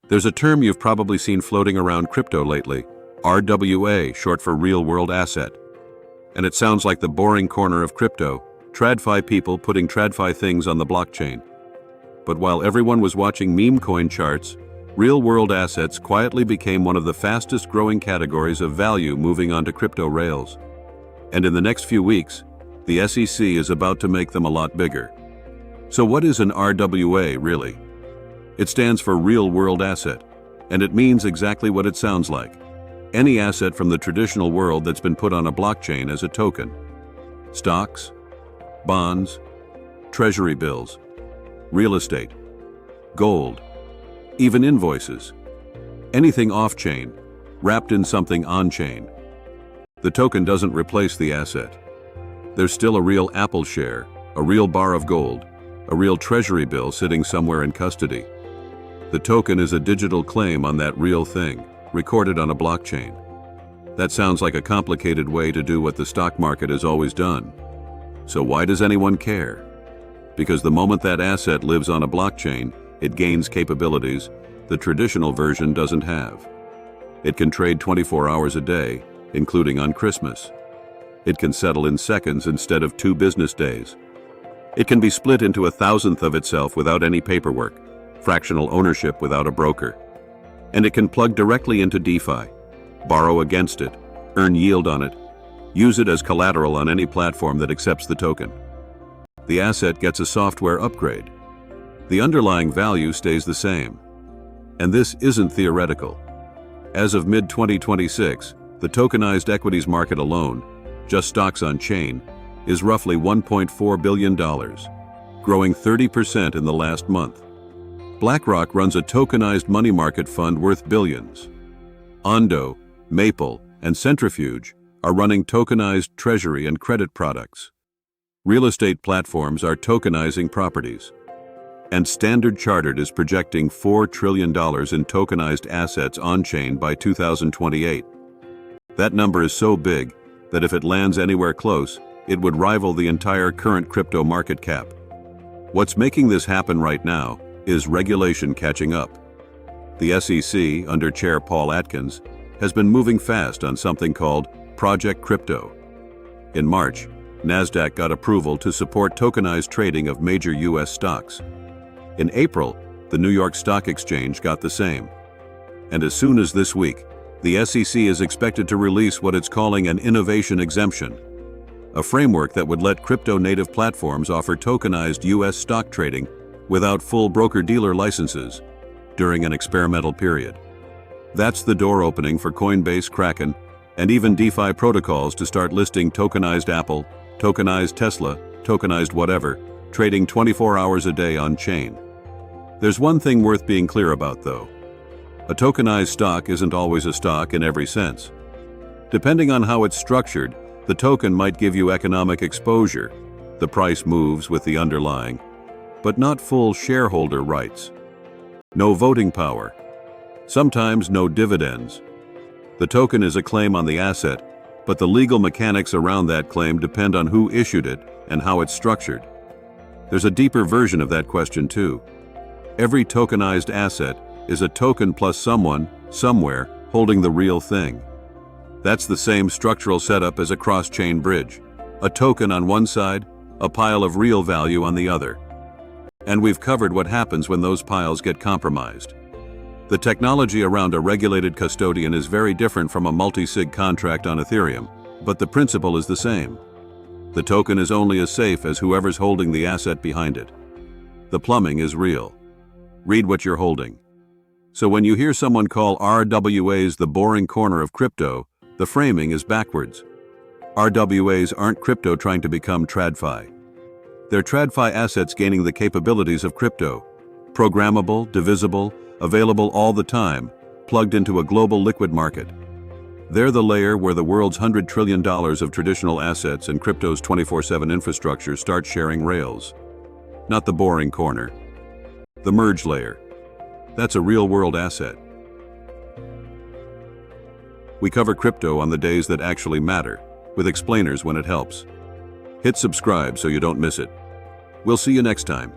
There's a term you've probably seen floating around crypto lately, RWA, short for real-world asset. And it sounds like the boring corner of crypto, TradFi people putting TradFi things on the blockchain. But while everyone was watching meme coin charts, real-world assets quietly became one of the fastest-growing categories of value moving onto crypto rails. And in the next few weeks, the SEC is about to make them a lot bigger. So what is an RWA really? It stands for real-world asset, and it means exactly what it sounds like. Any asset from the traditional world that's been put on a blockchain as a token. Stocks, bonds, treasury bills, real estate, gold, even invoices. Anything off-chain, wrapped in something on-chain. The token doesn't replace the asset. There's still a real Apple share, a real bar of gold, a real treasury bill sitting somewhere in custody. The token is a digital claim on that real thing, recorded on a blockchain. That sounds like a complicated way to do what the stock market has always done. So why does anyone care? Because the moment that asset lives on a blockchain, it gains capabilities the traditional version doesn't have. It can trade 24 hours a day, including on Christmas. It can settle in seconds instead of 2 business days. It can be split into 1,000th of itself without any paperwork, fractional ownership without a broker. And it can plug directly into DeFi, borrow against it, earn yield on it, use it as collateral on any platform that accepts the token. The asset gets a software upgrade. The underlying value stays the same. And this isn't theoretical. As of mid-2026, the tokenized equities market alone, just stocks on chain, is roughly $1.4 billion, growing 30% in the last month. BlackRock runs a tokenized money market fund worth billions. Ondo, Maple, and Centrifuge are running tokenized treasury and credit products. Real estate platforms are tokenizing properties. And Standard Chartered is projecting $4 trillion in tokenized assets on-chain by 2028. That number is so big that if it lands anywhere close, it would rival the entire current crypto market cap. What's making this happen right now is regulation catching up. The SEC, under Chair Paul Atkins, has been moving fast on something called Project Crypto. In March, Nasdaq got approval to support tokenized trading of major US stocks. In April, the New York Stock Exchange got the same. And as soon as this week, the SEC is expected to release what it's calling an innovation exemption, a framework that would let crypto-native platforms offer tokenized US stock trading without full broker-dealer licenses during an experimental period. That's the door opening for Coinbase, Kraken, and even DeFi protocols to start listing tokenized Apple, tokenized Tesla, tokenized whatever, trading 24 hours a day on-chain. There's one thing worth being clear about, though. A tokenized stock isn't always a stock in every sense. Depending on how it's structured, the token might give you economic exposure. The price moves with the underlying, but not full shareholder rights. No voting power. Sometimes no dividends. The token is a claim on the asset, but the legal mechanics around that claim depend on who issued it and how it's structured. There's a deeper version of that question too. Every tokenized asset is a token plus someone, somewhere, holding the real thing. That's the same structural setup as a cross-chain bridge. A token on one side, a pile of real value on the other. And we've covered what happens when those piles get compromised. The technology around a regulated custodian is very different from a multi-sig contract on Ethereum, but the principle is the same. The token is only as safe as whoever's holding the asset behind it. The plumbing is real. Read what you're holding. So when you hear someone call RWAs the boring corner of crypto, the framing is backwards. RWAs aren't crypto trying to become TradFi. They're TradFi assets gaining the capabilities of crypto. Programmable, divisible, available all the time, plugged into a global liquid market. They're the layer where the world's $100 trillion of traditional assets and crypto's 24/7 infrastructure start sharing rails. Not the boring corner. The merge layer. That's a real-world asset. We cover crypto on the days that actually matter, with explainers when it helps. Hit subscribe so you don't miss it. We'll see you next time.